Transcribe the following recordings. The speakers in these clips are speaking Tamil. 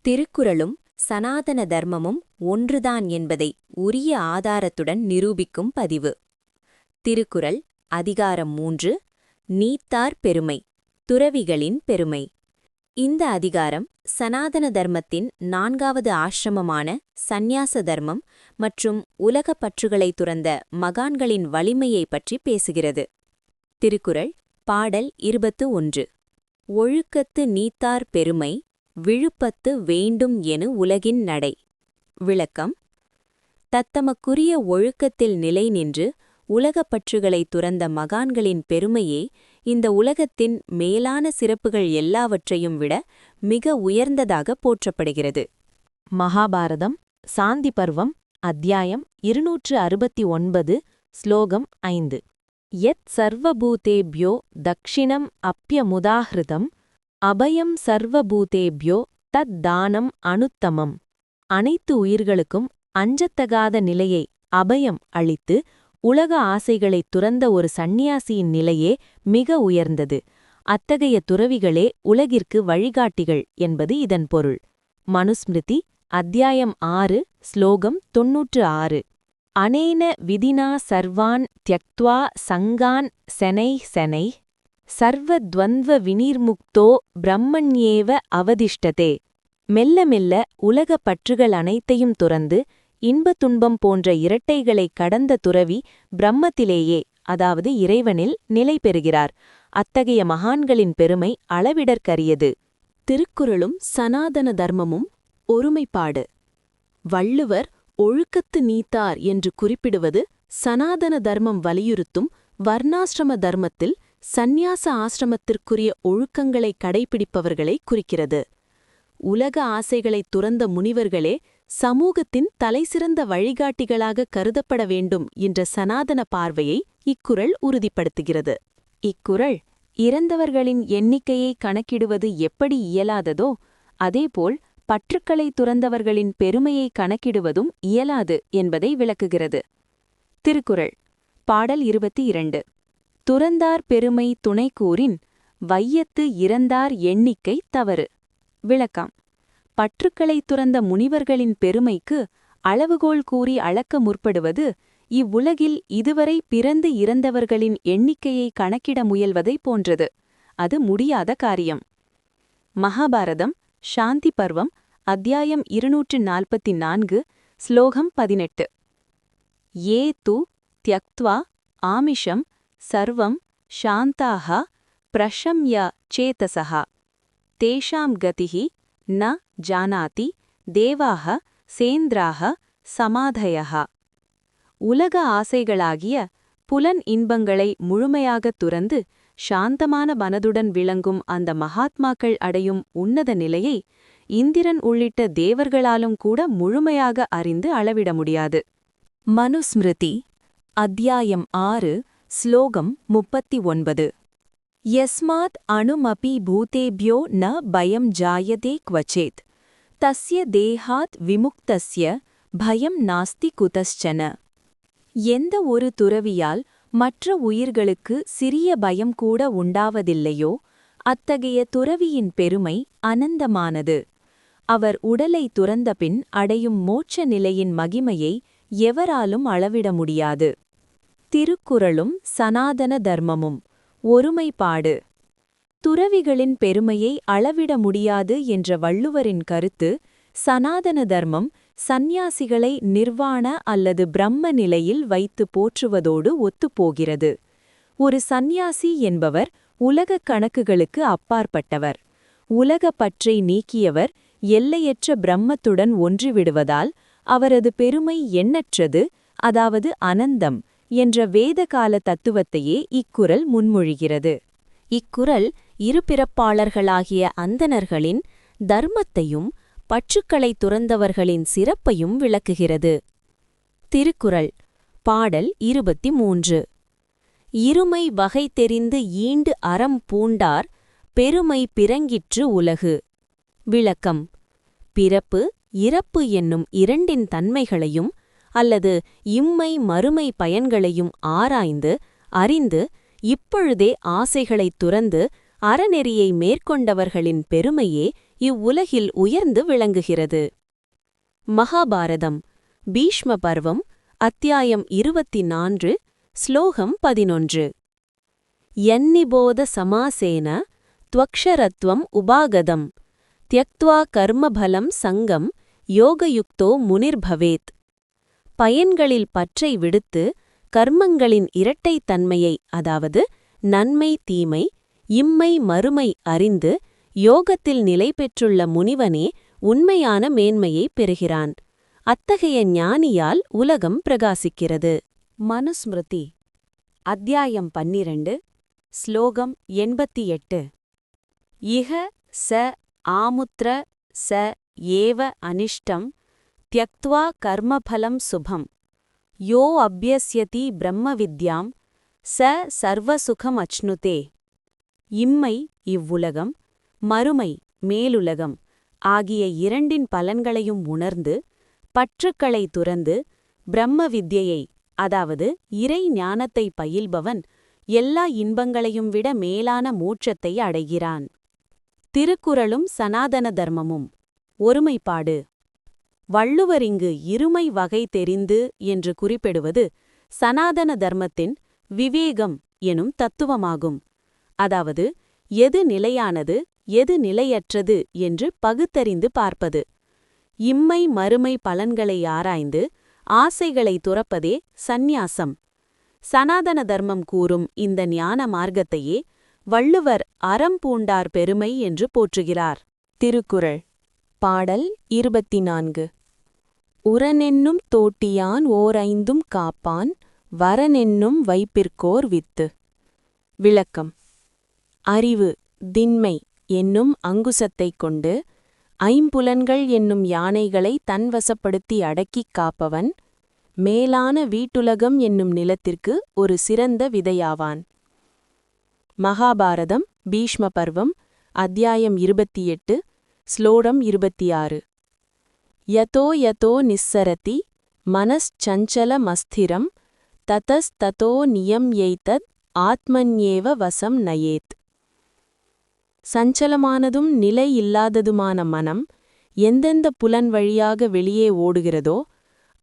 திருக்குறளும் சனாதன தர்மமும் ஒன்றுதான் என்பதை உரிய ஆதாரத்துடன் நிரூபிக்கும் பதிவு. திருக்குறள் அதிகாரம் 3 நீத்தார் பெருமை, துறவிகளின் பெருமை. இந்த அதிகாரம் சனாதன தர்மத்தின் 4வது ஆசிரமமான சந்நியாச தர்மம் மற்றும் உலகப் பற்றுகளை துறந்த மகான்களின் வலிமையைப் பற்றி பேசுகிறது. திருக்குறள் பாடல் 21. ஒழுக்கத்து நீத்தார் பெருமை, விழுப்பத்து வேண்டும் என உலகின் நடை. விளக்கம்: தத்தமக்குரிய ஒழுக்கத்தில் நிலை நின்று உலகப் பற்றுகளை துறந்த மகான்களின் பெருமையே இந்த உலகத்தின் மேலான சிறப்புகள் எல்லாவற்றையும் விட மிக உயர்ந்ததாக போற்றப்படுகிறது. மகாபாரதம் சாந்தி பர்வம் அத்தியாயம் 269 ஸ்லோகம் 5. யத் சர்வபூதேப்யோ தக்ஷிணம் அப்யமுதாஹ்ருதம் அபயம் சர்வபூதேப்யோ தத் தானம் அனுத்தமம். அனைத்து உயிர்களுக்கும் அஞ்சத்தகாத நிலையை அபயம் அளித்து உலக ஆசைகளைத் துறந்த ஒரு சந்நியாசியின் நிலையே மிக உயர்ந்தது. அத்தகைய துறவிகளே உலகிற்கு வழிகாட்டிகள் என்பது இதன் பொருள். மனுஸ்மிருதி அத்தியாயம் 6 ஸ்லோகம் 96. அனேன விதினா சர்வான் த்யக்த்வா சங்கான் செனை சர்வத்வந்த்வ வினிர்முக்தோ பிரம்மண்யேவ அவதிஷ்டதே. மெல்ல மெல்ல உலகப் பற்றுகள் அனைத்தையும் துறந்து இன்ப துன்பம் போன்ற இரட்டைகளைக் கடந்த துறவி பிரம்மத்திலேயே, அதாவது இறைவனில் நிலை பெறுகிறார். அத்தகைய மகான்களின் பெருமை அளவிடற்கரியது. திருக்குறளும் சனாதன தர்மமும் ஒருமைப்பாடு. வள்ளுவர் ஒழுக்கத்து நீத்தார் என்று குறிப்பிடுவது சனாதன தர்மம் வலியுறுத்தும் வர்ணாசிரம தர்மத்தில் சந்நியாச ஆசிரமத்திற்குரிய ஒழுக்கங்களை கடைப்பிடிப்பவர்களை குறிக்கிறது. உலக ஆசைகளைத் துறந்த முனிவர்களே சமூகத்தின் தலைசிறந்த வழிகாட்டிகளாக கருதப்பட வேண்டும் என்ற சனாதன பார்வையை இக்குறள் உறுதிப்படுத்துகிறது. இக்குறள் இறந்தவர்களின் எண்ணிக்கையை கணக்கிடுவது எப்படி இயலாததோ அதேபோல் பற்றுக்களை துறந்தவர்களின் பெருமையை கணக்கிடுவதும் இயலாது என்பதை விளக்குகிறது. திருக்குறள் பாடல் 22. துறந்தார் பெருமை துணை கூறின் வையத்து இறந்தார் எண்ணிக்கை தவறு. விளக்கம்: பற்றுக்களை துறந்த முனிவர்களின் பெருமைக்கு அளவுகோல் கூறி அளக்க முற்படுவது இவ்வுலகில் இதுவரை பிறந்து இறந்தவர்களின் எண்ணிக்கையை கணக்கிட முயல்வதை போன்றது. அது முடியாத காரியம். மகாபாரதம் சாந்தி பர்வம் அத்தியாயம் 244 ஸ்லோகம் 18. ஏ து த்யக்த்வா ஆமிஷம் சர்வம் சாந்தாக பிரஷம்ய சேதசஹ தேஷாம் கதிஹி ந ஜானாதி தேவாக சேந்திராக சமாதயஹ. உலக ஆசைகளாகிய புலன் இன்பங்களை முழுமையாகத் துறந்து சாந்தமான மனதுடன் விளங்கும் அந்த மகாத்மாக்கள் அடையும் உன்னத நிலையை இந்திரன் உள்ளிட்ட தேவர்களாலும் கூட முழுமையாக அறிந்து அளவிட முடியாது. மனுஸ்மிருதி அத்தியாயம் 6 ஸ்லோகம் 39. யஸ்மாத் அணுமபி பூதேப்யோ ந பயம் ஜாயதே க்வச்சேத் தஸ்ய தேஹாத் விமுக்தஸ்ய பயம் நாஸ்தி குதஸ்சன. எந்த ஒரு துறவியால் மற்ற உயிர்களுக்கு சிறிய பயம் கூட உண்டாவதில்லையோ அத்தகைய துறவியின் பெருமை அனந்தமானது. அவர் உடலை துறந்தபின் அடையும் மோட்ச நிலையின் மகிமையை எவராலும் அளவிட முடியாது. திருக்குறளும் சனாதன தர்மமும் ஒருமைப்பாடு. துறவிகளின் பெருமையை அளவிட முடியாது என்ற வள்ளுவரின் கருத்து சனாதன தர்மம் சந்நியாசிகளை நிர்வாண அல்லது பிரம்ம நிலையில் வைத்து போற்றுவதோடு ஒத்துப்போகிறது. ஒரு சந்நியாசி என்பவர் உலகக் கணக்குகளுக்கு அப்பாற்பட்டவர். உலகப் பற்றை நீக்கியவர் எல்லையற்ற பிரம்மத்துடன் ஒன்றிவிடுவதால் அவரது பெருமை எண்ணற்றது, அதாவது அனந்தம் என்ற வேதகால தத்துவத்தையே இக்குறள் முன்மொழிகிறது. இக்குறள் இருபிறப்பாளர்களாகிய அந்தணர்களின் தர்மத்தையும் பற்றுக்களை துறந்தவர்களின் சிறப்பையும் விளக்குகிறது. திருக்குறள் பாடல் 23. இருமை வகை தெரிந்து ஈண்டு அறம் பூண்டார் பெருமை பிறங்கிற்று உலகு. விளக்கம்: பிறப்பு இறப்பு என்னும் இரண்டின் தன்மைகளையும் அல்லது இம்மை மறுமை பயன்களையும் ஆராய்ந்து அறிந்து இப்பொழுதே ஆசைகளைத் துறந்து அறநெறியை மேற்கொண்டவர்களின் பெருமையே இவ்வுலகில் உயர்ந்து விளங்குகிறது. மகாபாரதம் பீஷ்ம பர்வம் அத்தியாயம் 24 ஸ்லோகம் 11. யன்னிபோத சமாசேன த்வக்ஷரத்வம் உபாகதம் த்யக்த்வா கர்மபலம் சங்கம் யோகயுக்தோ முனிர்பவேத். பயன்களில் பற்றை விடுத்து கர்மங்களின் இரட்டைத் தன்மையை, அதாவது நன்மை தீமை இம்மை மறுமை அறிந்து யோகத்தில் நிலை பெற்றுள்ள முனிவனே உண்மையான மேன்மையைப் பெறுகிறான். அத்தகைய ஞானியால் உலகம் பிரகாசிக்கிறது. மனுஸ்மிருதி அத்தியாயம் 12 ஸ்லோகம் 88. இஹ ச ஆமுத்ர ச ஏவ அனிஷ்டம் த்யக்த்வா கர்மபலம் சுபம் யோ அப்யஸ்யதி பிரம்மவித்யாம் ச சர்வசுகம் அச்னுதே. இம்மை இவ்வுலகம், மறுமை மேலுலகம் ஆகிய இரண்டின் பலன்களையும் உணர்ந்து பற்றுக்களை துறந்து பிரம்ம வித்யை, அதாவது இறை ஞானத்தை பயில்பவன் எல்லா இன்பங்களையும் விட மேலான மோட்சத்தை அடைகிறான். திருக்குறளும் சனாதன தர்மமும். ஒருமைப்பாடு. வள்ளுவர் இங்கு இருமை வகை தெரிந்து என்று குறிப்பிடுவது சனாதன தர்மத்தின் விவேகம் எனும் தத்துவமாகும். அதாவது எது நிலையானது எது நிலையற்றது என்று பகுத்தறிந்து பார்ப்பது. இம்மை மறுமை பலன்களை ஆராய்ந்து ஆசைகளை துறப்பதே சந்நியாசம். சனாதன தர்மம் கூறும் இந்த ஞான மார்க்கத்தையே வள்ளுவர் அறம் பூண்டார் பெருமை என்று போற்றுகிறார். திருக்குறள் பாடல் 24. உரனென்னும் தோட்டியான் ஓரைந்தும் காப்பான் வரனென்னும் வைப்பிற்கோர் வித்து. விளக்கம். அறிவு திண்மை என்னும் அங்குசத்தைக் கொண்டு ஐம்புலன்கள் என்னும் யானைகளை தன்வசப்படுத்தி அடக்கிக் காப்பவன் மேலான வீட்டுலகம் என்னும் நிலத்திற்கு ஒரு சிறந்த விதையாவான். மகாபாரதம் பீஷ்ம பர்வம் அத்தியாயம் 28 ஸ்லோகம் 26. யதோ யதோ நிஸ்ஸரதி மனஸ்சஞ்சல மஸ்திரம் ததஸ்ததோ நியம் எய்தத் ஆத்மன்யேவ வசம் நயேத். சஞ்சலமானதும் நிலை இல்லாததுமான மனம் எந்தெந்த புலன் வழியாக வெளியே ஓடுகிறதோ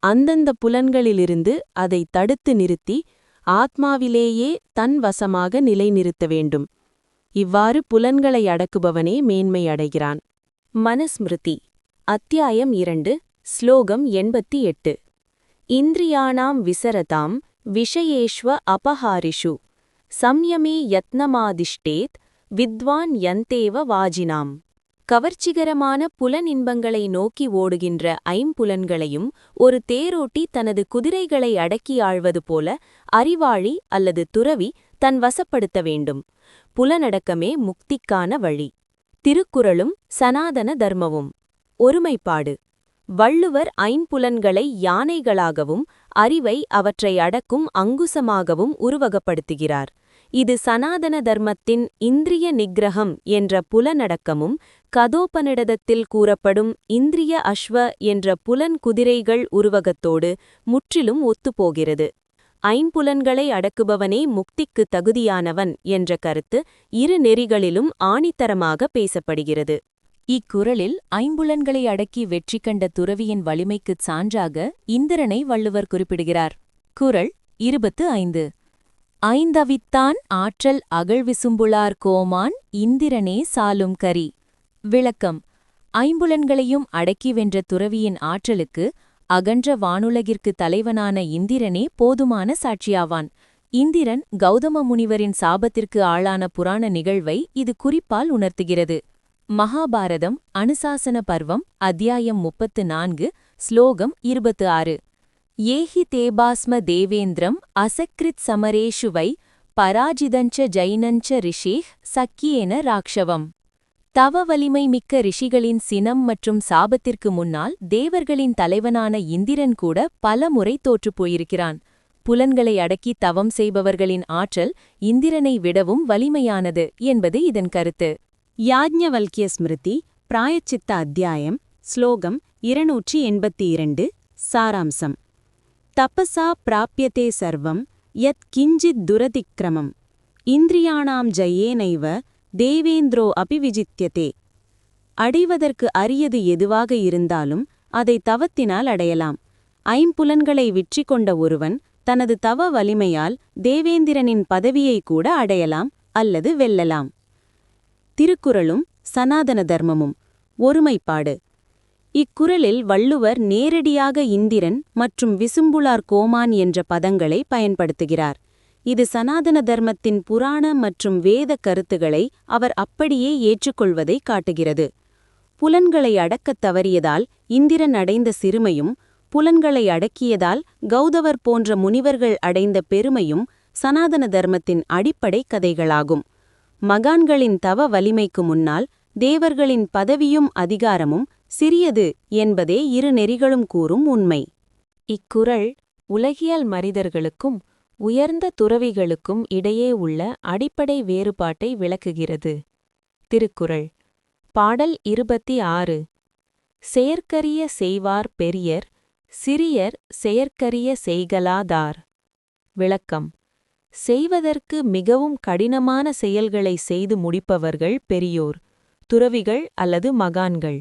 அந்தந்த புலன்களிலிருந்து அதை தடுத்து நிறுத்தி ஆத்மாவிலேயே தன் வசமாக நிலைநிறுத்த வேண்டும். இவ்வாறு புலன்களை அடக்குபவனே மேன்மை அடைகிறான். மனுஸ்மிருதி அத்தியாயம் 2 ஸ்லோகம் 88. இந்திரியாணாம் விசரதாம் விஷயேஷ்வ அபஹாரிஷு சம்யமே யத்னமாதிஷ்டேத் வித்வான் யந்தேவ வாஜினாம். கவர்ச்சிகரமான புலனின்பங்களை நோக்கி ஓடுகின்ற ஐம்புலன்களையும் ஒரு தேரோட்டி தனது குதிரைகளை அடக்கி ஆழ்வது போல அறிவாளி அல்லது துறவி தன் வசப்படுத்த வேண்டும். புலனடக்கமே முக்திக்கான வழி. திருக்குறளும் சனாதன தர்மமும். ஒருமைப்பாடு. வள்ளுவர் ஐம்புலன்களை யானைகளாகவும் அறிவை அவற்றை அடக்கும் அங்குசமாகவும் உருவகப்படுத்துகிறார். இது சனாதன தர்மத்தின் இந்திரிய நிக்கிரகம் என்ற புலனடக்கமும் கதோபனிடதத்தில் கூறப்படும் இந்திரிய அஸ்வ என்ற புலன் குதிரைகள் உருவகத்தோடு முற்றிலும் ஒத்துப்போகிறது. ஐம்புலன்களை அடக்குபவனே முக்திக்கு தகுதியானவன் என்ற கருத்து இரு நெறிகளிலும் ஆணித்தரமாக பேசப்படுகிறது. இக்குறளில் ஐம்புலன்களை அடக்கி வெற்றி கண்ட துறவியின் வலிமைக்குச் சான்றாக இந்திரனை வள்ளுவர் குறிப்பிடுகிறார். குறள் 25. ஐந்தவித்தான் ஆற்றல் அகழ்விசும்புளார் கோமான் இந்திரனே சாலும் கரி. விளக்கம். ஐம்புலன்களையும் அடக்கி வென்ற துறவியின் ஆற்றலுக்கு அகன்ற வானுலகிற்கு தலைவனான இந்திரனே போதுமான சாட்சியாவான். இந்திரன் கௌதம முனிவரின் சாபத்திற்கு ஆளான புராண நிகழ்வை இது குறிப்பால் உணர்த்துகிறது. மகாபாரதம் அனுசாசன பர்வம் அத்தியாயம் 34 ஸ்லோகம் 26. ஏஹி தேபாஸ்ம தேவேந்திரம் அசக்ரித் சமரேஷு வை பராஜிதஞ்ச ஜைனஞ்ச ரிஷேஹ் சக்கியேன ராக்ஷவம். தவ வலிமை மிக்க ரிஷிகளின் சினம் மற்றும் சாபத்திற்கு முன்னால் தேவர்களின் தலைவனான இந்திரன் கூட பல முறை தோற்றுப் போயிருக்கிறான். புலன்களை அடக்கி தவம் செய்பவர்களின் ஆற்றல் இந்திரனை விடவும் வலிமையானது என்பது இதன் கருத்து. யாஜ்ஞவல்க்ய ஸ்மிருதி பிராயச்சித்த அத்தியாயம் ஸ்லோகம் 282 சாராம்சம். தபசா பிராப்யதே சர்வம் யத் கிஞ்சித் துரதிக்ரமம் இந்திரியாணாம் ஜயேனைவ தேவேந்திரோ அபி விஜித்யதே. அடைவதற்கு அரியது எதுவாக இருந்தாலும் அதை தவத்தினால் அடையலாம். ஐம்புலன்களை வெற்றி கொண்ட ஒருவன் தனது தவ வலிமையால் தேவேந்திரனின் பதவியை கூட அடையலாம் அல்லது வெல்லலாம். திருக்குறளும் சனாதன தர்மமும் ஒருமைப்பாடு. இக்குறளில் வள்ளுவர் நேரடியாக இந்திரன் மற்றும் விசும்புலார் கோமான் என்ற பதங்களை பயன்படுத்துகிறார். இது சனாதன தர்மத்தின் புராண மற்றும் வேத கருத்துகளை அவர் அப்படியே ஏற்றுக்கொள்வதை காட்டுகிறது. புலன்களை அடக்கத் தவறியதால் இந்திரன் அடைந்த சிறுமையும், புலன்களை அடக்கியதால் கௌதவர் போன்ற முனிவர்கள் அடைந்த பெருமையும் சனாதன தர்மத்தின் அடிப்படை கதைகளாகும். மகான்களின் தவ வலிமைக்கு முன்னால் தேவர்களின் பதவியும் அதிகாரமும் சிறியது என்பதே இரு நெறிகளும் கூறும் உண்மை. இக்குறள் உலகியல் மனிதர்களுக்கும் உயர்ந்த துறவிகளுக்கும் இடையே உள்ள அடிப்படை வேறுபாட்டை விளக்குகிறது. திருக்குறள் பாடல் 26. செயற்கரிய செய்வார் பெரியர், சிறியர் செயற்கரிய செய்கலாதார். விளக்கம்: செய்வதற்கு மிகவும் கடினமான செயல்களை செய்து முடிப்பவர்கள் பெரியோர், துறவிகள் அல்லது மகான்கள்.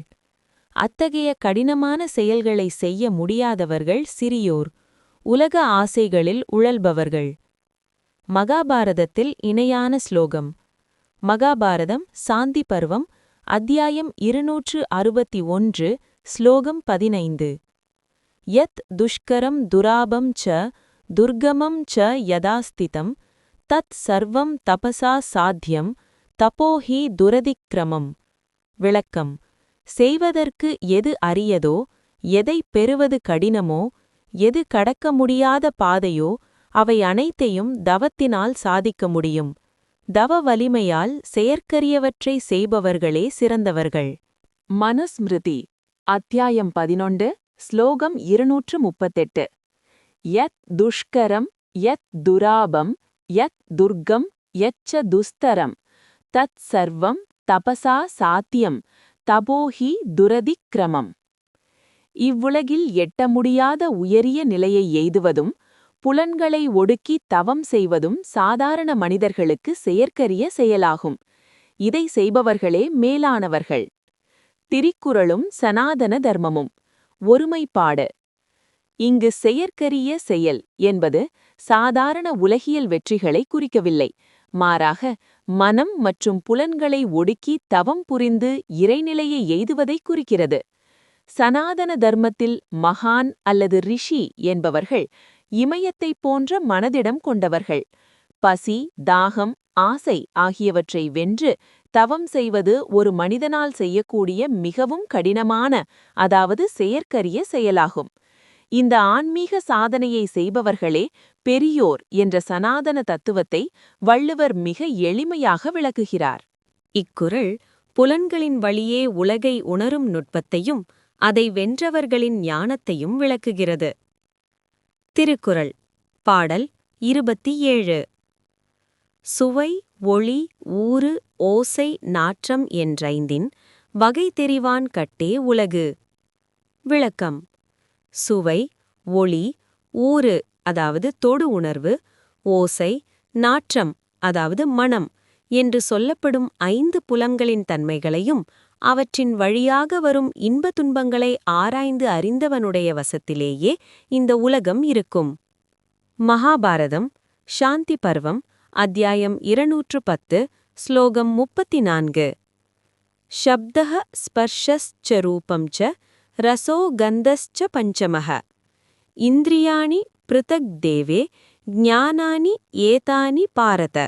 அத்தகைய கடினமான செயல்களை செய்ய முடியாதவர்கள் சிறியோர், உலக ஆசைகளில் உழல்பவர்கள். மகாபாரதத்தில் இணையான ஸ்லோகம். மகாபாரதம் சாந்தி பர்வம், அத்தியாயம் 261, ஸ்லோகம் 15. யத் துஷ்கரம் துராபம் ச துர்கமம் ச யதாஸ்திதம் தத் சர்வம் தபசா சாத்யம் தபோஹி துரதிக்ரமம். விளக்கம்: செய்வதற்கு எது அரியதோ, எதை பெறுவது கடினமோ, எது கடக்க முடியாத பாதையோ அவை அனைத்தையும் தவத்தினால் சாதிக்க முடியும். தவ வலிமையால் செயற்கரியவற்றை செய்பவர்களே சிறந்தவர்கள். மனுஸ்மிருதி அத்தியாயம் 11, ஸ்லோகம் 238. யத் துஷ்கரம் யத் துராபம் யத் துர்கம் யச்ச துஸ்தரம் தத் சர்வம் தபசா சாத்தியம் தபோஹி துரதிக்ரமம். இவ்வுலகில் எட்ட முடியாத உயரிய நிலையை எய்துவதும் புலன்களை ஒடுக்கி தவம் செய்வதும் சாதாரண மனிதர்களுக்கு செயற்கரிய செயலாகும். இதை செய்பவர்களே மேலானவர்கள். திருக்குறளும் சனாதன தர்மமும் ஒருமைப்பாடு. இங்கு செயற்கரிய செயல் என்பது சாதாரண உலகியல் வெற்றிகளை குறிக்கவில்லை. மாறாக மனம் மற்றும் புலன்களை ஒடுக்கி தவம் புரிந்து இறைநிலையை எய்துவதை குறிக்கிறது. சனாதன தர்மத்தில் மகான் அல்லது ரிஷி என்பவர்கள் இமயத்தைப் போன்ற மனதிடம் கொண்டவர்கள். பசி, தாகம், ஆசை ஆகியவற்றை வென்று தவம் செய்வது ஒரு மனிதனால் செய்யக்கூடிய மிகவும் கடினமான, அதாவது செயற்கரிய செயலாகும். இந்த ஆன்மீக சாதனையை செய்பவர்களே பெரியோர் என்ற சனாதன தத்துவத்தை வள்ளுவர் மிக எளிமையாக விளக்குகிறார். இக்குறள் புலன்களின் வழியே உலகை உணரும் நுட்பத்தையும் அதை வென்றவர்களின் ஞானத்தையும் விளக்குகிறது. திருக்குறள் பாடல் 27. சுவை, ஒளி, ஊறு, ஓசை, நாற்றம் என்றைந்தின் வகை தெரிவான் கட்டே உலகு. விளக்கம்: சுவை, ஒளி, ஊறு அதாவது தொடு உணர்வு, ஓசை, நாற்றம் அதாவது மணம் என்று சொல்லப்படும் 5 புலன்களின் தன்மைகளையும் அவற்றின் வழியாக வரும் இன்ப துன்பங்களை ஆராய்ந்து அறிந்தவனுடைய வசத்திலேயே இந்த உலகம் இருக்கும். மகாபாரதம் சாந்தி பர்வம், அத்தியாயம் 210, ஸ்லோகம் 34. ஷப்தஹ ஸ்பர்ஷஸ்ச ரூபம் ச ரசோ கந்தஸ்ச பஞ்சமஹ இந்திரியாணி ப்ருதக் தேவே ஞானானி ஏதானி பாரத.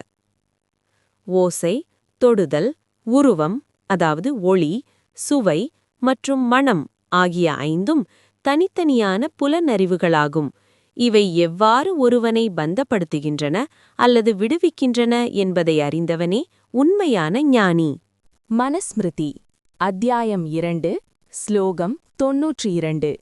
ஓசை, தொடுதல், உருவம் அதாவது ஒளி, சுவை மற்றும் மணம் ஆகிய 5ம் தனித்தனியான புலனறிவுகளாகும். இவை எவ்வாறு ஒருவனை பந்தப்படுத்துகின்றன அல்லது விடுவிக்கின்றன என்பதை அறிந்தவனே உண்மையான ஞானி. மனுஸ்மிருதி அத்தியாயம் 2, ஸ்லோகம் 92.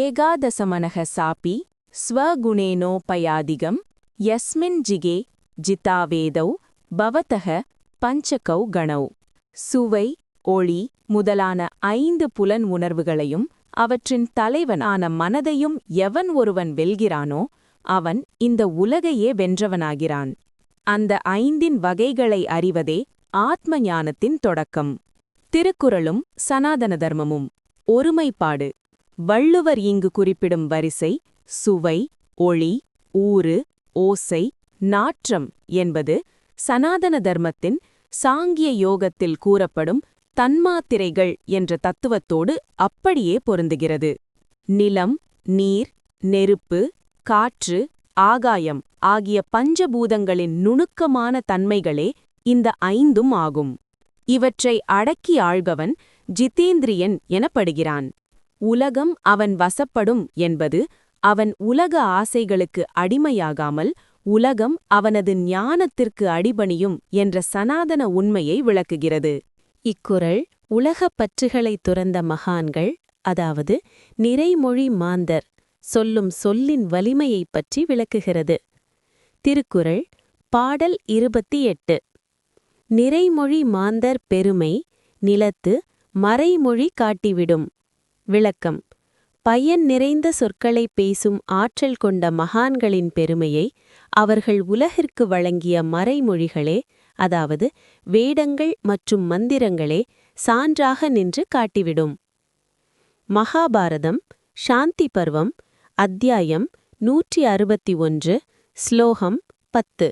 ஏகாதசமனக சாபி ஸ்வகுணேனோபயாதிகம் யஸ்மின் ஜிகே ஜிதாவேதௌ பவதக பஞ்சகௌ கணௌ. சுவை, ஒளி முதலான 5 புலன் உணர்வுகளையும் அவற்றின் தலைவனான மனதையும் எவன் ஒருவன் வெல்கிறானோ அவன் இந்த உலகையே வென்றவனாகிறான். அந்த 5 வகைகளை அறிவதே ஆத்ம ஞானத்தின் தொடக்கம். திருக்குறளும் சனாதன தர்மமும். ஒருமைப்பாடு. வள்ளுவர் இங்கு குறிப்பிடும் வரிசை, சுவை, ஒளி, ஊறு, ஓசை, நாற்றம் என்பது சனாதன தர்மத்தின் சாங்கிய யோகத்தில் கூறப்படும் தன்மாத்திரைகள் என்ற தத்துவத்தோடு அப்படியே பொருந்துகிறது. நிலம், நீர், நெருப்பு, காற்று, ஆகாயம் ஆகிய பஞ்சபூதங்களின் நுணுக்கமான தன்மைகளே இந்த ஐந்தும் ஆகும். இவற்றை அடக்கி ஆள்பவன் ஜிதேந்திரியன் எனப்படுகிறான். உலகம் அவன் வசப்படும் என்பது அவன் உலக ஆசைகளுக்கு அடிமையாகாமல் உலகம் அவனது ஞானத்திற்கு அடிபணியும் என்ற சனாதன உண்மையை விளக்குகிறது. இக்குறள் உலகப் பற்றுகளைத் துறந்த மகான்கள், அதாவது நிறைமொழி மாந்தர் சொல்லும் சொல்லின் வலிமையைப் பற்றி விளக்குகிறது. திருக்குறள் பாடல் 28. நிறைமொழி மாந்தர் பெருமை நிலத்து மறைமொழி காட்டிவிடும். விளக்கம்: பயன் நிறைந்த சொற்களைப் பேசும் ஆற்றல் கொண்ட மகான்களின் பெருமையை அவர்கள் உலகிற்கு வழங்கிய மறைமொழிகளே, அதாவது வேடங்கள் மற்றும் மந்திரங்களே சான்றாக நின்று காட்டிவிடும். மகாபாரதம் சாந்தி பர்வம் அத்தியாயம் 161 ஸ்லோகம் 10.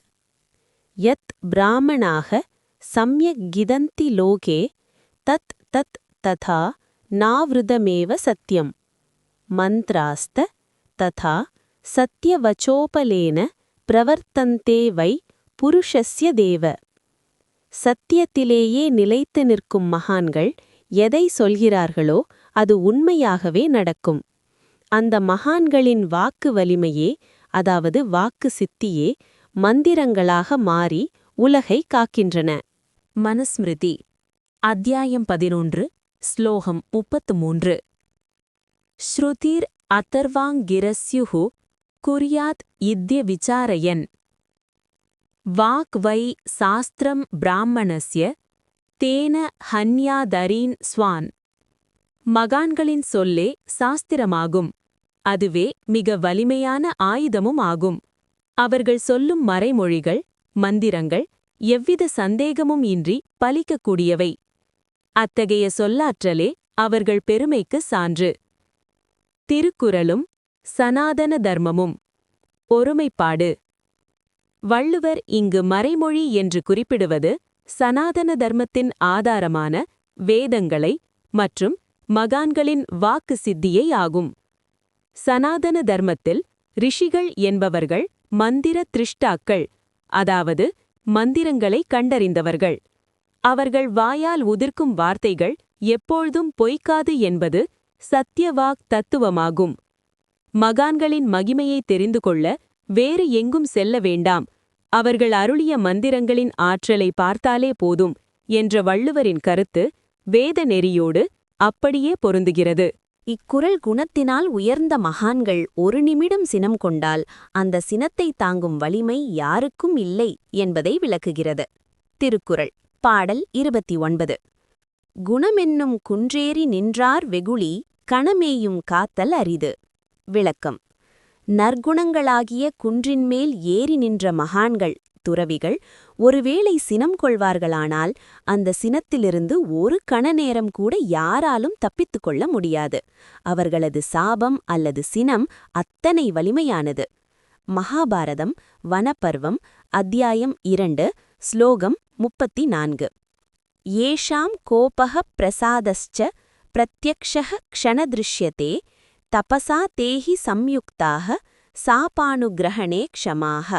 யத் பிராமணாக சம்யக் கிதந்தி லோகே தத் தத் ததா நாவ்ருதமேவ சத்யம் மந்த்ராஸ்த ததா சத்யவச்சோபலேன பிரவர்த்தந்தே வை புருஷஸ்ய தேவ. சத்தியத்திலேயே நிலைத்து நிற்கும் மகான்கள் எதை சொல்கிறார்களோ அது உண்மையாகவே நடக்கும். அந்த மகான்களின் வாக்கு வலிமையே, அதாவது வாக்கு சித்தியே மந்திரங்களாக மாறி உலகை காக்கின்றன. மனுஸ்மிருதி அத்தியாயம் 11 ஸ்லோகம் 33. ஸ்ருதிர் அதர்வாங்கிரஸ்யுஹு குர்யாத் இத்ய விசாரயன். வாக் வை சாஸ்திரம் பிராமணஸ்ய தேன ஹன்யாதரீன் ஸ்வான். மகான்களின் சொல்லே சாஸ்திரமாகும், அதுவே மிக வலிமையான ஆயுதமும் ஆகும். அவர்கள் சொல்லும் மறைமொழிகள், மந்திரங்கள் எவ்வித சந்தேகமும் இன்றி பலிக்கக்கூடியவை. அத்தகைய சொல்லாற்றலே அவர்கள் பெருமைக்கு சான்று. திருக்குறளும் சனாதன தர்மமும். ஒருமைப்பாடு. வள்ளுவர் இங்கு மறைமொழி என்று குறிப்பிடுவது சனாதன தர்மத்தின் ஆதாரமான வேதங்களை மற்றும் மகான்களின் வாக்கு சித்தியை ஆகும். சனாதன தர்மத்தில் ரிஷிகள் என்பவர்கள் மந்திர திருஷ்டாக்கள், அதாவது மந்திரங்களை கண்டறிந்தவர்கள். அவர்கள் வாயால் உதிர்க்கும் வார்த்தைகள் எப்பொழுதும் பொய்க்காது என்பது சத்யவாக் தத்துவமாகும். மகான்களின் மகிமையை தெரிந்து கொள்ள வேறு எங்கும் செல்ல வேண்டாம், அவர்கள் அருளிய மந்திரங்களின் ஆற்றலை பார்த்தாலே போதும் என்ற வள்ளுவரின் கருத்து வேத நெறியோடு அப்படியே பொருந்துகிறது. இக்குறள் குணத்தினால் உயர்ந்த மகான்கள் ஒரு நிமிடம் சினம் கொண்டால் அந்த சினத்தை தாங்கும் வலிமை யாருக்கும் இல்லை என்பதை விளக்குகிறது. திருக்குறள் பாடல் 29. குணமென்னும் குன்றேறி நின்றார் வெகுளி கணமேயும் காத்தல் அரிது. விளக்கம்: நற்குணங்களாகிய குன்றின்மேல் ஏறி நின்ற மகான்கள், துறவிகள் ஒருவேளை சினம் கொள்வார்களானால் அந்த சினத்திலிருந்து ஒரு கணநேரம் கூட யாராலும் தப்பித்துக் கொள்ள முடியாது. அவர்களது சாபம் அல்லது சினம் அத்தனை வலிமையானது. மகாபாரதம் வனப்பர்வம் அத்தியாயம் 2 ஸ்லோகம் 34. ஏஷாம் கோபஹ பிரசாதஸ்ச பிரத்யக்ஷஹ க்ஷணத்ருஷ்யதே தபசா தேஹி சம்யுக்தாக சாபானுக்ரஹணே க்ஷமாக.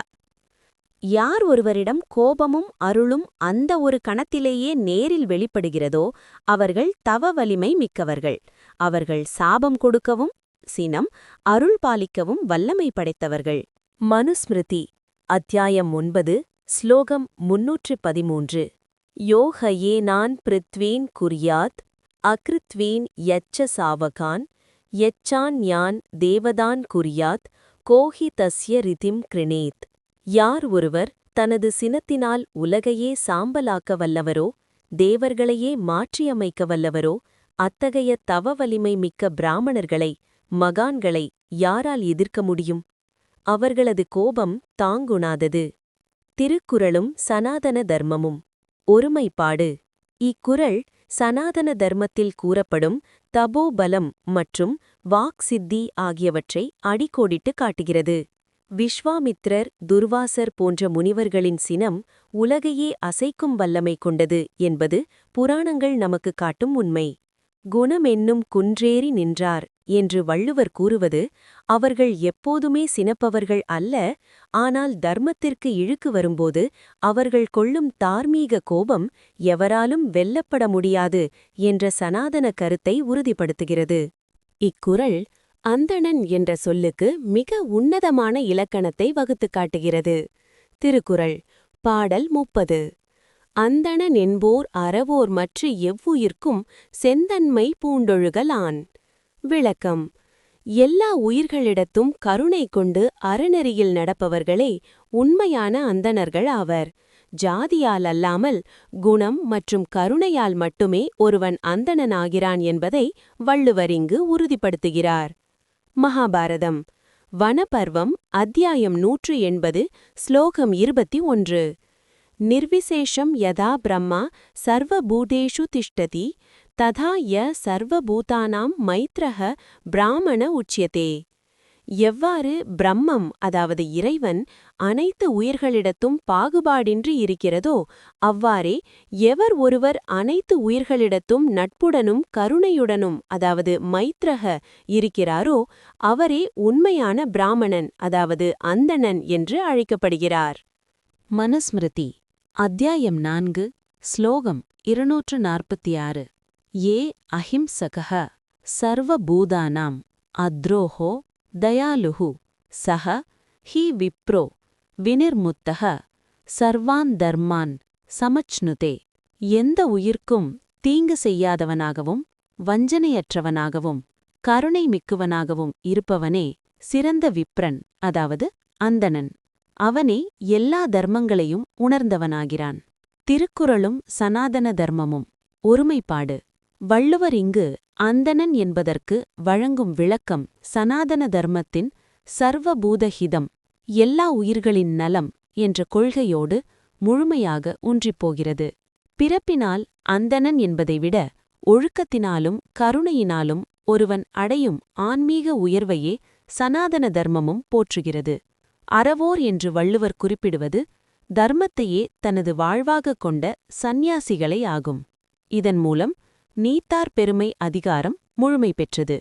யார் ஒருவரிடம் கோபமும் அருளும் அந்த ஒரு கணத்திலேயே நேரில் வெளிப்படுகிறதோ அவர்கள் தவ வலிமை மிக்கவர்கள். அவர்கள் சாபம் கொடுக்கவும் சினம் அருள் பாலிக்கவும் வல்லமை படைத்தவர்கள். மனுஸ்மிருதி அத்தியாயம் 9 ஸ்லோகம் 313. யோக ஏனான் பிருத்வீன் குர்யாத் அக்ருத்வீன் யச்ச சாவகான் யச்சான் யான் தேவதான் குர்யாத் கோஹி தஸ்ய ரிதிம் கிருணேத். யார் ஒருவர் தனது சினத்தினால் உலகையே சாம்பலாக்க வல்லவரோ தேவர்களையே மாற்றியமைக்க வல்லவரோ அத்தகைய தவ வலிமை மிக்க பிராமணர்களை, மகான்களை யாரால் எதிர்க்க முடியும்? அவர்களது கோபம் தாங்குணாதது. திருக்குறளும் சனாதன தர்மமும். ஒருமைப்பாடு. இக்குறள் சனாதன தர்மத்தில் கூறப்படும் தபோபலம் மற்றும் வாக் சித்தி ஆகியவற்றை அடிக்கோடிட்டு காட்டுகிறது. விஸ்வாமித்ரர், துர்வாசர் போன்ற முனிவர்களின் சினம் உலகையே அசைக்கும் வல்லமை கொண்டது என்பது புராணங்கள் நமக்கு காட்டும் உண்மை. குணமென்னும் குன்றேறி நின்றார் என்று வள்ளுவர் கூறுவது அவர்கள் எப்போதுமே சினப்பவர்கள் அல்ல, ஆனால் தர்மத்திற்கு இழுக்கு வரும்போது அவர்கள் கொள்ளும் தார்மீக கோபம் எவராலும் வெல்லப்பட முடியாது என்ற சனாதன கருத்தை உறுதிப்படுத்துகிறது. இக்குறள் அந்தணன் என்ற சொல்லுக்கு மிக உன்னதமான இலக்கணத்தை வகுத்துக் காட்டுகிறது. திருக்குறள் பாடல் 30. அந்தணன் என்போர் அறவோர் மற்ற எவ்வுயிர்க்கும் செந்தன்மை பூண்டொழுகலான். விளக்கம்: எல்லா உயிர்களிடத்தும் கருணை கொண்டு அறநெறியில் நடப்பவர்களே உண்மையான அந்தணர்கள் ஆவர். ஜாதியால் அல்லாமல் குணம் மற்றும் கருணையால் மட்டுமே ஒருவன் அந்தணனாகிறான் என்பதை வள்ளுவர் இங்கு உறுதிப்படுத்துகிறார். மகாபாரதம் வனபர்வம் அத்தியாயம் 180 ஸ்லோகம் 21. நிர்விசேஷம் யதா பிரம்மா சர்வபூதேஷு திஷ்டதி ததா ய சர்வபூதானாம் மைத்ரஹ பிராமண உச்யதே. எவ்வாறு பிரம்மம், அதாவது இறைவன், அனைத்து உயிர்களிடத்தும் பாகுபாடின்றி இருக்கிறதோ அவ்வாறே எவர் ஒருவர் அனைத்து உயிர்களிடத்தும் நட்புடனும் கருணையுடனும், அதாவது மைத்ரஹ, இருக்கிறாரோ அவரே உண்மையான பிராமணன், அதாவது அந்தணன் என்று அழைக்கப்படுகிறார். மனுஸ்மிருதி அத்தியாயம் 4 ஸ்லோகம் 246. ஏ அஹிம்சகः சர்வபூதானாம் அத்ரோஹோ தயாலுஹு சஹ ஹி விப்ரோ வினிர்முத்தஹ சர்வான் தர்மான் சமச்னுதே. எந்த உயிர்க்கும் தீங்கு செய்யாதவனாகவும் வஞ்சனையற்றவனாகவும் கருணை மிக்குவனாகவும் இருப்பவனே சிறந்த விப்ரன், அதாவது அந்தணன். அவனே எல்லா தர்மங்களையும் உணர்ந்தவனாகிறான். திருக்குறளும் சனாதன தர்மமும் ஒருமைப்பாடு. வள்ளுவர் இங்கு அந்தணன் என்பதற்கு வழங்கும் விளக்கம் சனாதன தர்மத்தின் சர்வபூதஹிதம், எல்லா உயிர்களின் நலம் என்ற கொள்கையோடு முழுமையாக ஊன்றிப்போகிறது. பிறப்பினால் அந்தணன் என்பதை விட ஒழுக்கத்தினாலும் கருணையினாலும் ஒருவன் அடையும் ஆன்மீக உயர்வையே சனாதன தர்மமும் போற்றுகிறது. அறவோர் என்று வள்ளுவர் குறிப்பிடுவது தர்மத்தையே தனது வாழ்வாகக் கொண்ட சந்நியாசிகளை ஆகும். இதன் மூலம் நீத்தார் பெருமை அதிகாரம் முழுமை பெற்றது.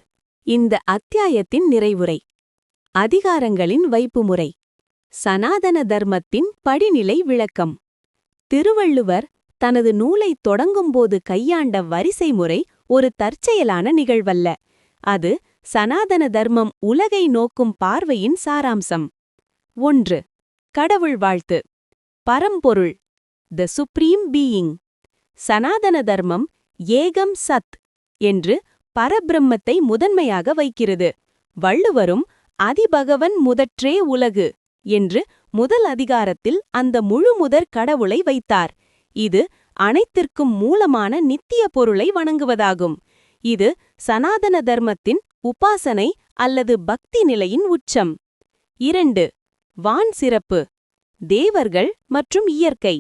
இந்த அத்தியாயத்தின் நிறைவுரை: அதிகாரங்களின் வைப்புமுறை, சனாதன தர்மத்தின் படிநிலை விளக்கம். திருவள்ளுவர் தனது நூலைத் தொடங்கும்போது கையாண்ட வரிசை முறை ஒரு தற்செயலான நிகழ்வல்ல. அது சனாதன தர்மம் உலகை நோக்கும் பார்வையின் சாராம்சம். 1. கடவுள் வாழ்த்து. பரம்பொருள், த சுப்ரீம் பீயிங். சனாதன தர்மம் ஏகம் சத் என்று பரபிரம்மத்தை முதன்மையாக வைக்கிறது. வள்ளுவரும் அதிபகவன் முதற்றே உலகு என்று முதல் அதிகாரத்தில் அந்த முழுமுதற் கடவுளை வைத்தார். இது அனைத்திற்கும் மூலமான நித்திய பொருளை வணங்குவதாகும். இது சனாதன தர்மத்தின் உபாசனை அல்லது பக்தி நிலையின் உச்சம். 2. வான் சிறப்பு. தேவர்கள் மற்றும் இயற்கை,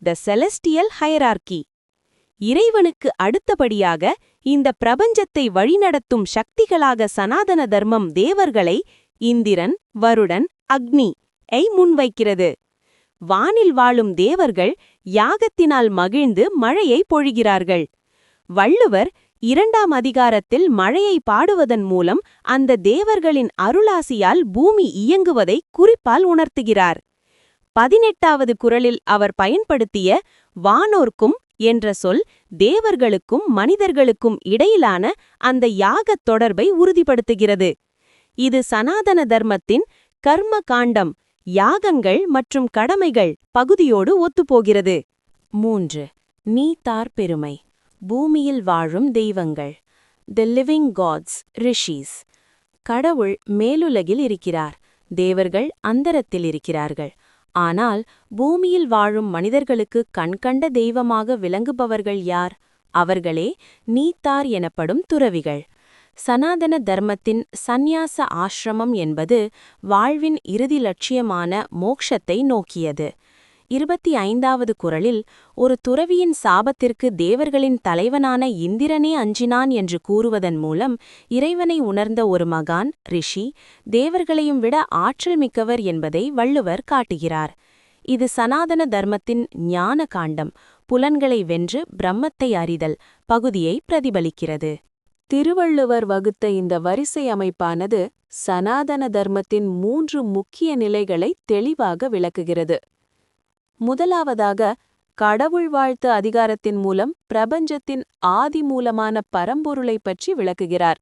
த செலஸ்டியல் ஹைரார்கி. இறைவனுக்கு அடுத்தபடியாக இந்த பிரபஞ்சத்தை வழிநடத்தும் சக்திகளாக சனாதன தர்மம் தேவர்களை, இந்திரன், வருடன், அக்னி ஐ முன்வைக்கிறது. வானில் வாழும் தேவர்கள் யாகத்தினால் மகிழ்ந்து மழையை பொழிகிறார்கள். வள்ளுவர் 2ஆம் அதிகாரத்தில் மழையை பாடுவதன் மூலம் அந்த தேவர்களின் அருளாசியால் பூமி இயங்குவதை குறிப்பால் உணர்த்துகிறார். 18வது குறளில் அவர் பயன்படுத்திய வானோர்க்கும் என்ற சொல் தேவர்களுக்கும் மனிதர்களுக்கும் இடையிலான அந்த யாகத் தொடர்பை உறுதிப்படுத்துகிறது. இது சனாதன தர்மத்தின் கர்ம காண்டம், யாகங்கள் மற்றும் கடமைகள் பகுதியோடு ஒத்துப்போகிறது. 3. நீத்தார் பெருமை. பூமியில் வாழும் தெய்வங்கள், தி லிவிங் காட்ஸ், ரிஷிஸ். கடவுள் மேலுலகில் இருக்கிறார், தேவர்கள் அந்தரத்தில் இருக்கிறார்கள். ஆனால் பூமியில் வாழும் மனிதர்களுக்கு கண்கண்ட தெய்வமாக விளங்குபவர்கள் யார்? அவர்களே நீத்தார் எனப்படும் துறவிகள். சனாதன தர்மத்தின் சந்நியாச ஆசிரமம் என்பது வாழ்வின் இறுதி லட்சியமான மோக்ஷத்தை நோக்கியது. 25வது குறளில் ஒரு துறவியின் சாபத்திற்கு தேவர்களின் தலைவனான இந்திரனே அஞ்சினான் என்று கூறுவதன் மூலம் இறைவனை உணர்ந்த ஒரு மகான் ரிஷி தேவர்களையும் விட ஆற்றல் மிக்கவர் என்பதை வள்ளுவர் காட்டுகிறார். இது சனாதன தர்மத்தின் ஞான காண்டம், புலன்களை வென்று பிரம்மத்தை அறிதல் பகுதியை பிரதிபலிக்கிறது. திருவள்ளுவர் வகுத்த இந்த வரிசை அமைப்பானது சனாதன தர்மத்தின் 3 முக்கிய நிலைகளை தெளிவாக விளக்குகிறது. முதலாவதாக, கடவுள் வாழ்த்து அதிகாரத்தின் மூலம் பிரபஞ்சத்தின் ஆதி மூலமான பரம்பொருளை பற்றி விளக்குகிறார்.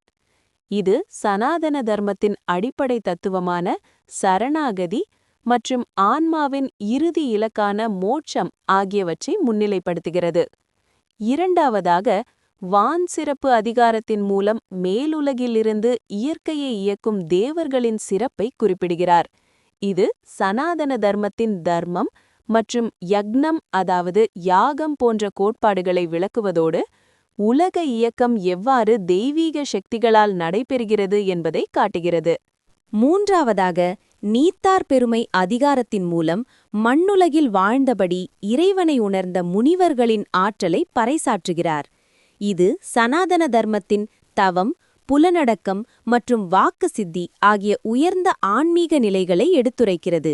இது சனாதன தர்மத்தின் அடிப்படை தத்துவமான சரணாகதி மற்றும் ஆன்மாவின் இறுதி இலக்கான மோட்சம் ஆகியவற்றை முன்னிலைப்படுத்துகிறது. இரண்டாவதாக, வான் சிறப்பு அதிகாரத்தின் மூலம் மேலுலகிலிருந்து இயற்கையை இயக்கும் தேவர்களின் சிறப்பை குறிப்பிடுகிறார். இது சனாதன தர்மத்தின் தர்மம் மற்றும் யக்னம், அதாவது யாகம் போன்ற கோட்பாடுகளை விளக்குவதோடு உலக இயக்கம் எவ்வாறு தெய்வீக சக்திகளால் நடைபெறுகிறது என்பதை காட்டுகிறது. மூன்றாவதாக, நீத்தார் பெருமை அதிகாரத்தின் மூலம் மண்ணுலகில் வாழ்ந்தபடி இறைவனை உணர்ந்த முனிவர்களின் ஆற்றலை பறைசாற்றுகிறார். இது சனாதன தர்மத்தின் தவம், புலனடக்கம் மற்றும் வாக்கு சித்தி ஆகிய உயர்ந்த ஆன்மீக நிலைகளை எடுத்துரைக்கிறது.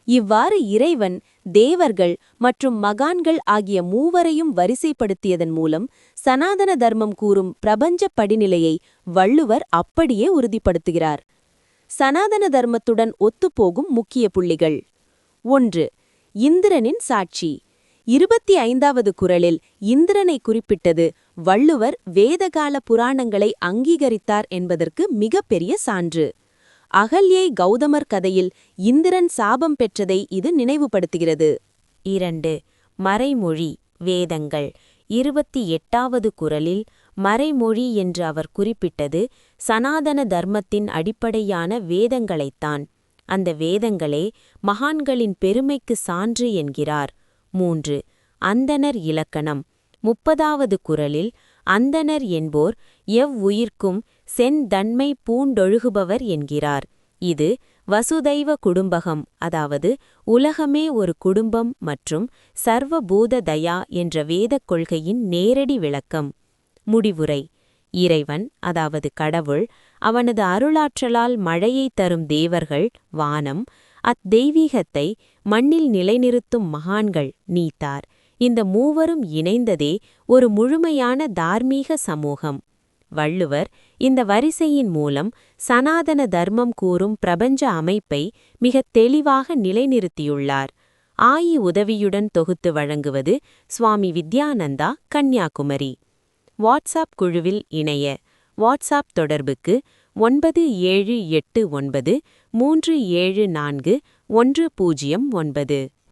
இவ்வாறு இறைவன், தேவர்கள் மற்றும் மகான்கள் ஆகிய மூவரையும் வரிசைப்படுத்தியதன் மூலம் சனாதன தர்மம் கூறும் பிரபஞ்ச படிநிலையை வள்ளுவர் அப்படியே உறுதிப்படுத்துகிறார். சனாதன தர்மத்துடன் ஒத்துப்போகும் முக்கிய புள்ளிகள். 1. இந்திரனின் சாட்சி. 25வது குறளில் இந்திரனை குறிப்பிட்டது வள்ளுவர் வேதகால புராணங்களை அங்கீகரித்தார் என்பதற்கு மிகப்பெரிய சான்று. அகல்யை கௌதமர் கதையில் இந்திரன் சாபம் பெற்றதை இது நினைவுபடுத்துகிறது. 2. மறைமொழி வேதங்கள். 28வது குறளில் மறைமொழி என்று அவர் குறிப்பிட்டது சனாதன தர்மத்தின் அடிப்படையான வேதங்களைத்தான். அந்த வேதங்களே மகான்களின் பெருமைக்கு சான்று என்கிறார். 3. அந்தணர் இலக்கணம். 30வது குறளில் அந்தணர் என்போர் எவ்வுயிர்க்கும் செந்தன்மை பூண்டொழுகுபவர் என்கிறார். இது வசுதைவ குடும்பகம், அதாவது உலகமே ஒரு குடும்பம் மற்றும் சர்வபூத தயா என்ற வேதக் கொள்கையின் நேரடி விளக்கம். முடிவுரை. இறைவன், அதாவது கடவுள், அவனது அருளாற்றலால் மழையை தரும் தேவர்கள், வானம், அத்தெய்வீகத்தை மண்ணில் நிலைநிறுத்தும் மகான்கள், நீத்தார், இந்த மூவரும் இணைந்ததே ஒரு முழுமையான தார்மீக சமூகம். வள்ளுவர் இந்த வரிசையின் மூலம் சனாதன தர்மம் கூறும் பிரபஞ்ச அமைப்பை மிகத் தெளிவாக நிலைநிறுத்தியுள்ளார். ஆயி உதவியுடன் தொகுத்து வழங்குவது சுவாமி வித்யானந்தா, கன்னியாகுமரி. வாட்ஸ்அப் குழுவில் இணைய வாட்ஸ்அப் தொடர்புக்கு 9789 374 109.